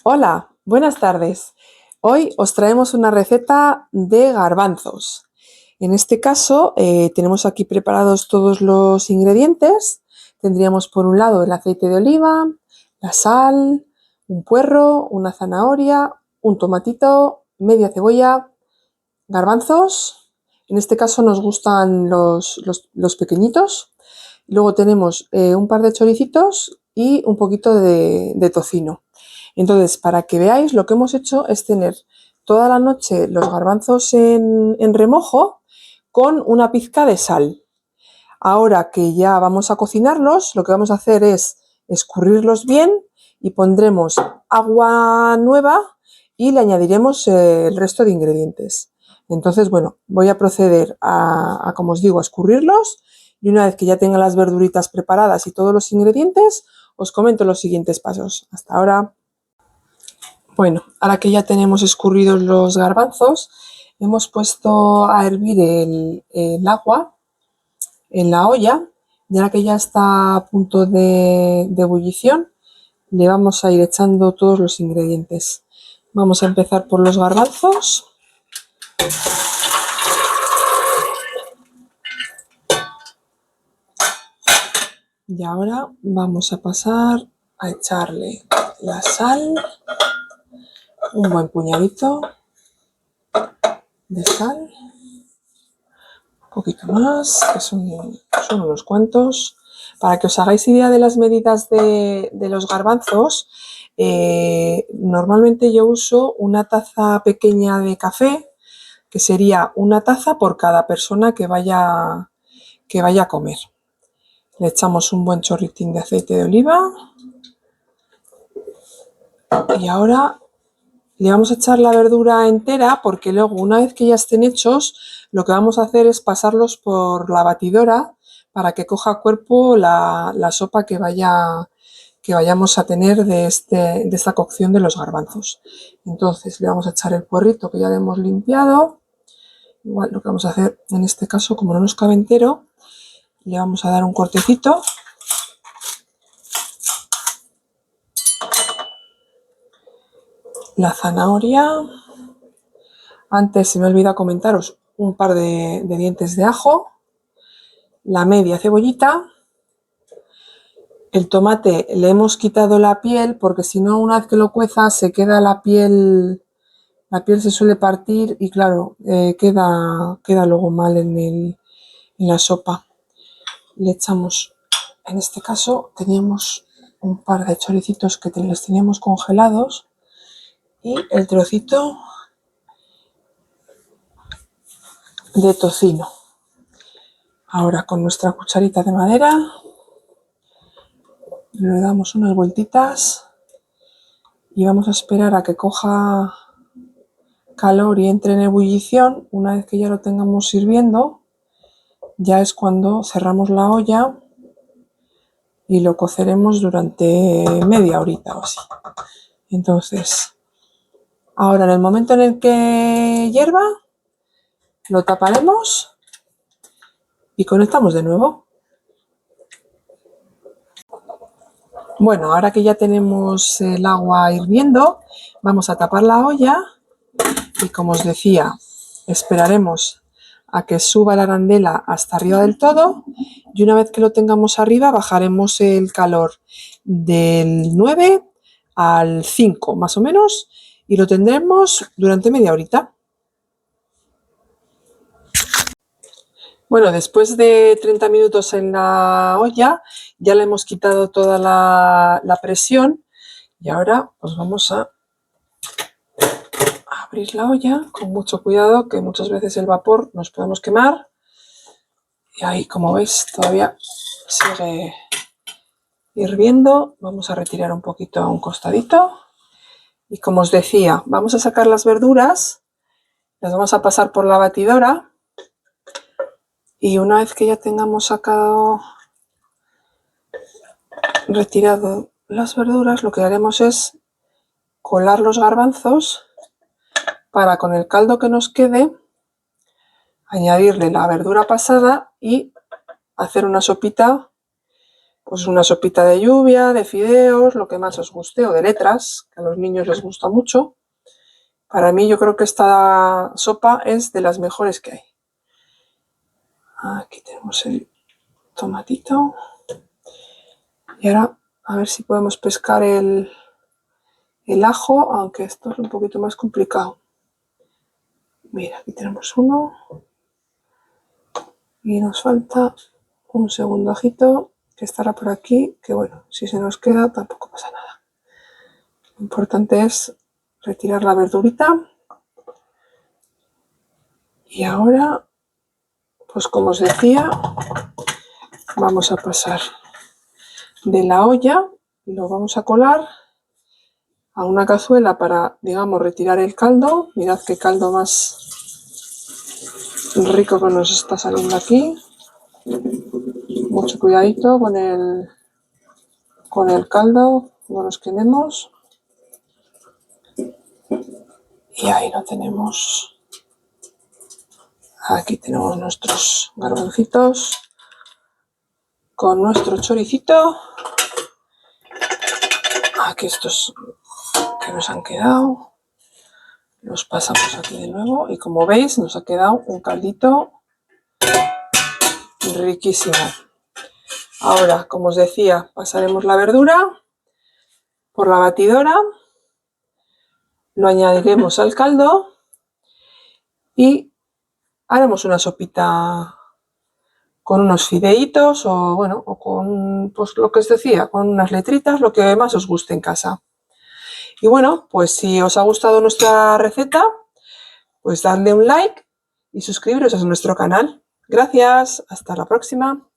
Hola, buenas tardes. Hoy os traemos una receta de garbanzos. En este caso, tenemos aquí preparados todos los ingredientes. Tendríamos por un lado el aceite de oliva, la sal, un puerro, una zanahoria, un tomatito, media cebolla, garbanzos. En este caso nos gustan los pequeñitos. Luego tenemos un par de choricitos y un poquito de tocino. Entonces, para que veáis, lo que hemos hecho es tener toda la noche los garbanzos en remojo con una pizca de sal. Ahora que ya vamos a cocinarlos, lo que vamos a hacer es escurrirlos bien y pondremos agua nueva y le añadiremos el resto de ingredientes. Entonces, bueno, voy a proceder como os digo, a escurrirlos y una vez que ya tenga las verduritas preparadas y todos los ingredientes, os comento los siguientes pasos. Hasta ahora. Bueno, ahora que ya tenemos escurridos los garbanzos, hemos puesto a hervir el agua en la olla y ahora que ya está a punto de ebullición, le vamos a ir echando todos los ingredientes. Vamos a empezar por los garbanzos. Y ahora vamos a pasar a echarle la sal, un buen puñadito de sal, un poquito más, que son unos cuantos. Para que os hagáis idea de las medidas de los garbanzos, normalmente yo uso una taza pequeña de café, que sería una taza por cada persona que vaya a comer. Le echamos un buen chorritín de aceite de oliva y ahora le vamos a echar la verdura entera porque luego, una vez que ya estén hechos, lo que vamos a hacer es pasarlos por la batidora para que coja cuerpo la sopa que vayamos a tener de esta cocción de los garbanzos. Entonces le vamos a echar el puerrito que ya le hemos limpiado. Igual lo que vamos a hacer en este caso, como no nos cabe entero, le vamos a dar un cortecito. La zanahoria. Antes se me olvidó comentaros un par de dientes de ajo. La media cebollita. El tomate le hemos quitado la piel porque si no, una vez que lo cueza se queda la piel se suele partir y claro, queda luego mal en la sopa. Le echamos, en este caso teníamos un par de choricitos que los teníamos congelados y el trocito de tocino. Ahora con nuestra cucharita de madera le damos unas vueltitas y vamos a esperar a que coja calor y entre en ebullición. Una vez que ya lo tengamos sirviendo, ya es cuando cerramos la olla y lo coceremos durante media horita o así. Entonces, ahora en el momento en el que hierva, lo taparemos y conectamos de nuevo. Bueno, ahora que ya tenemos el agua hirviendo, vamos a tapar la olla y, como os decía, esperaremos a que suba la arandela hasta arriba del todo y una vez que lo tengamos arriba bajaremos el calor del 9 al 5 más o menos y lo tendremos durante media horita. Bueno, después de 30 minutos en la olla ya le hemos quitado toda la presión y ahora pues vamos a abrir la olla con mucho cuidado, que muchas veces el vapor nos podemos quemar. Y ahí, como veis, todavía sigue hirviendo. Vamos a retirar un poquito a un costadito. Y como os decía, vamos a sacar las verduras, las vamos a pasar por la batidora. Y una vez que ya tengamos retirado las verduras, lo que haremos es colar los garbanzos para, con el caldo que nos quede, añadirle la verdura pasada y hacer una sopita pues una sopita de lluvia, de fideos, lo que más os guste, o de letras, que a los niños les gusta mucho. Para mí yo creo que esta sopa es de las mejores que hay. Aquí tenemos el tomatito. Y ahora a ver si podemos pescar el ajo, aunque esto es un poquito más complicado. Mira, aquí tenemos uno. Y nos falta un segundo ajito que estará por aquí, que bueno, si se nos queda tampoco pasa nada. Lo importante es retirar la verdurita. Y ahora, pues como os decía, vamos a pasar de la olla y lo vamos a colar a una cazuela para, digamos, retirar el caldo. Mirad qué caldo más rico que nos está saliendo aquí. Mucho cuidadito con el caldo, no nos quememos. Y ahí lo tenemos. Aquí tenemos nuestros garbancitos con nuestro choricito. Aquí estos que nos han quedado. Los pasamos aquí de nuevo y como veis nos ha quedado un caldito riquísimo. Ahora, como os decía, pasaremos la verdura por la batidora, lo añadiremos al caldo y haremos una sopita con unos fideitos o bueno, o con pues lo que os decía, con unas letritas, lo que más os guste en casa. Y bueno, pues si os ha gustado nuestra receta, pues dadle un like y suscribiros a nuestro canal. Gracias, hasta la próxima.